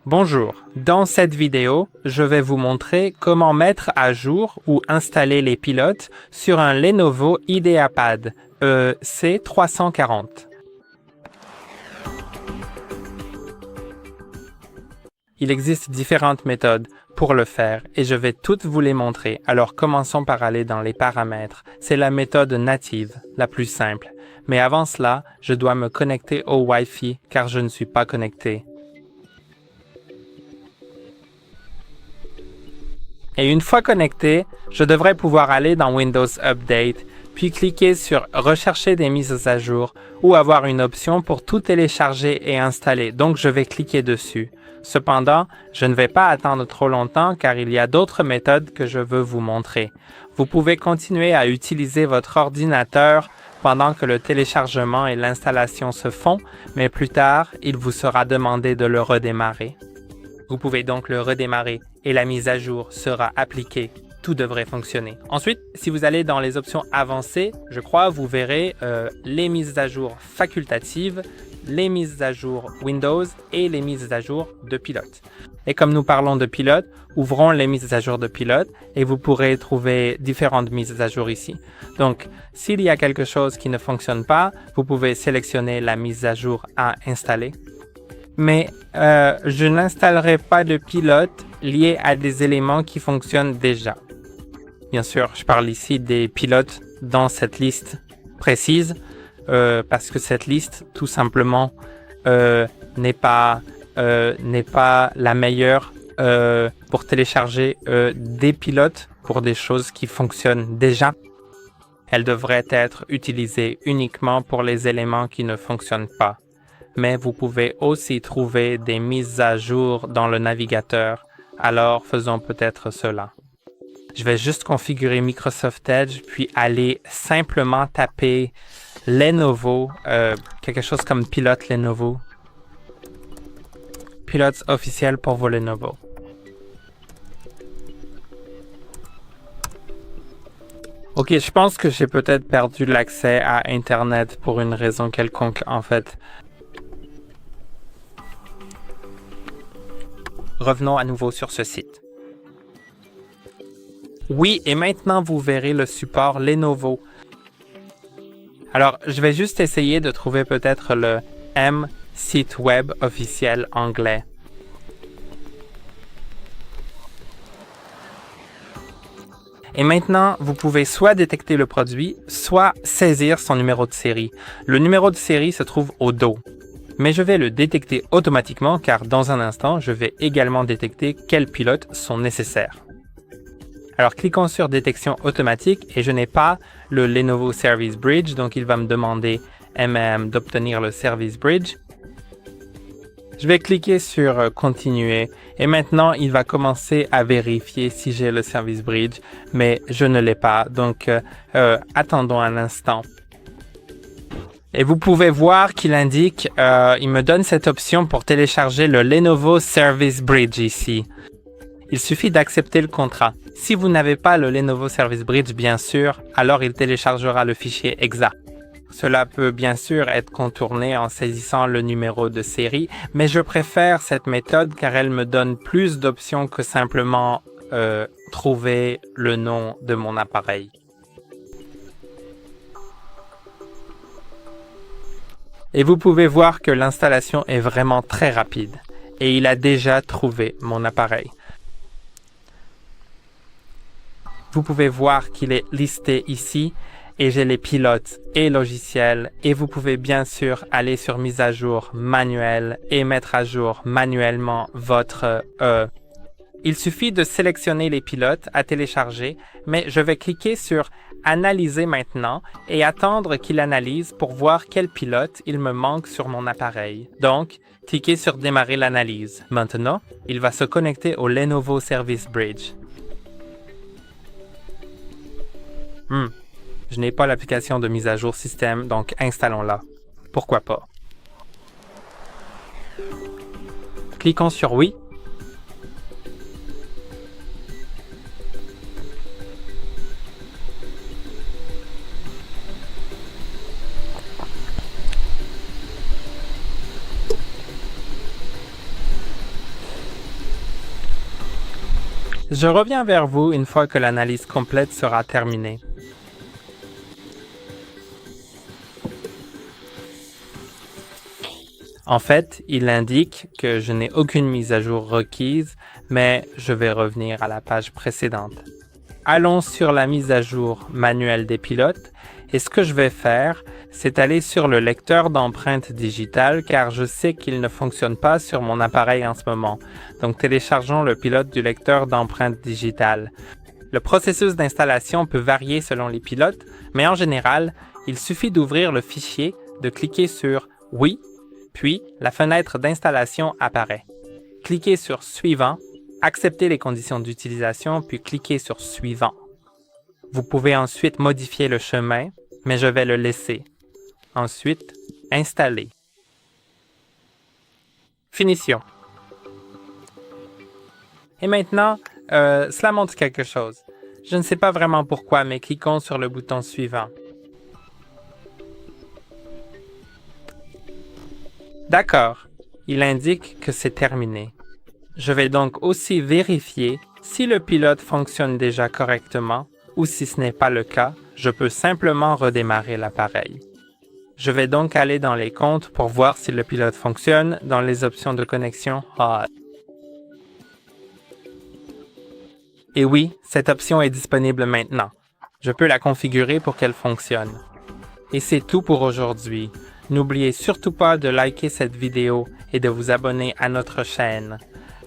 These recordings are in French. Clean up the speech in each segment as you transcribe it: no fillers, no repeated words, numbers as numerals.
Bonjour, dans cette vidéo, je vais vous montrer comment mettre à jour ou installer les pilotes sur un Lenovo IdeaPad C340. Il existe différentes méthodes pour le faire et je vais toutes vous les montrer. Alors commençons par aller dans les paramètres. C'est la méthode native, la plus simple. Mais avant cela, je dois me connecter au Wi-Fi car je ne suis pas connecté. Et une fois connecté, je devrais pouvoir aller dans Windows Update, puis cliquer sur Rechercher des mises à jour ou avoir une option pour tout télécharger et installer. Donc je vais cliquer dessus. Cependant, je ne vais pas attendre trop longtemps car il y a d'autres méthodes que je veux vous montrer. Vous pouvez continuer à utiliser votre ordinateur pendant que le téléchargement et l'installation se font, mais plus tard, il vous sera demandé de le redémarrer. Vous pouvez donc le redémarrer et la mise à jour sera appliquée. Tout devrait fonctionner. Ensuite, si vous allez dans les options avancées, je crois, vous verrez les mises à jour facultatives, les mises à jour Windows et les mises à jour de pilote. Et comme nous parlons de pilote, ouvrons les mises à jour de pilote et vous pourrez trouver différentes mises à jour ici. Donc, s'il y a quelque chose qui ne fonctionne pas, vous pouvez sélectionner la mise à jour à installer. Mais je n'installerai pas de pilote lié à des éléments qui fonctionnent déjà. Bien sûr, je parle ici des pilotes dans cette liste précise parce que cette liste, tout simplement, n'est pas la meilleure pour télécharger des pilotes pour des choses qui fonctionnent déjà. Elle devrait être utilisée uniquement pour les éléments qui ne fonctionnent pas. Mais vous pouvez aussi trouver des mises à jour dans le navigateur. Alors, faisons peut-être cela. Je vais juste configurer Microsoft Edge, puis aller simplement taper Lenovo, quelque chose comme pilote Lenovo. Pilote officiel pour vos Lenovo. Ok, je pense que j'ai peut-être perdu l'accès à Internet pour une raison quelconque, en fait. Revenons à nouveau sur ce site. Oui, et maintenant vous verrez le support Lenovo. Alors, je vais juste essayer de trouver peut-être le M site web officiel anglais. Et maintenant, vous pouvez soit détecter le produit, soit saisir son numéro de série. Le numéro de série se trouve au dos. Mais je vais le détecter automatiquement car dans un instant, je vais également détecter quels pilotes sont nécessaires. Alors, cliquons sur détection automatique et je n'ai pas le Lenovo Service Bridge, donc il va me demander d'obtenir le Service Bridge. Je vais cliquer sur continuer et maintenant, il va commencer à vérifier si j'ai le Service Bridge, mais je ne l'ai pas, donc attendons un instant. Et vous pouvez voir qu'il indique, il me donne cette option pour télécharger le Lenovo Service Bridge ici. Il suffit d'accepter le contrat. Si vous n'avez pas le Lenovo Service Bridge, bien sûr, alors il téléchargera le fichier exa. Cela peut bien sûr être contourné en saisissant le numéro de série, mais je préfère cette méthode car elle me donne plus d'options que simplement trouver le nom de mon appareil. Et vous pouvez voir que l'installation est vraiment très rapide et il a déjà trouvé mon appareil. Vous pouvez voir qu'il est listé ici et j'ai les pilotes et logiciels et vous pouvez bien sûr aller sur mise à jour manuelle et mettre à jour manuellement votre Il suffit de sélectionner les pilotes à télécharger, mais je vais cliquer sur Analyser maintenant et attendre qu'il analyse pour voir quel pilote il me manque sur mon appareil. Donc, cliquez sur Démarrer l'analyse. Maintenant, il va se connecter au Lenovo Service Bridge. Je n'ai pas l'application de mise à jour système, donc installons-la. Pourquoi pas? Cliquons sur Oui. Je reviens vers vous une fois que l'analyse complète sera terminée. En fait, il indique que je n'ai aucune mise à jour requise, mais je vais revenir à la page précédente. Allons sur la mise à jour manuelle des pilotes et ce que je vais faire, c'est aller sur le lecteur d'empreintes digitales car je sais qu'il ne fonctionne pas sur mon appareil en ce moment. Donc téléchargeons le pilote du lecteur d'empreintes digitales. Le processus d'installation peut varier selon les pilotes, mais en général, il suffit d'ouvrir le fichier, de cliquer sur « Oui », puis la fenêtre d'installation apparaît. Cliquez sur « Suivant », acceptez les conditions d'utilisation, puis cliquez sur « Suivant ». Vous pouvez ensuite modifier le chemin, mais je vais le laisser. Ensuite, Installer. Finition. Et maintenant, cela montre quelque chose. Je ne sais pas vraiment pourquoi, mais cliquons sur le bouton suivant. D'accord, il indique que c'est terminé. Je vais donc aussi vérifier si le pilote fonctionne déjà correctement ou si ce n'est pas le cas, je peux simplement redémarrer l'appareil. Je vais donc aller dans les comptes pour voir si le pilote fonctionne dans les options de connexion HOT. Et oui, cette option est disponible maintenant. Je peux la configurer pour qu'elle fonctionne. Et c'est tout pour aujourd'hui. N'oubliez surtout pas de liker cette vidéo et de vous abonner à notre chaîne.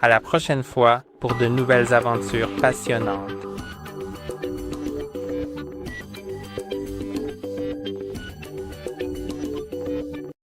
À la prochaine fois pour de nouvelles aventures passionnantes.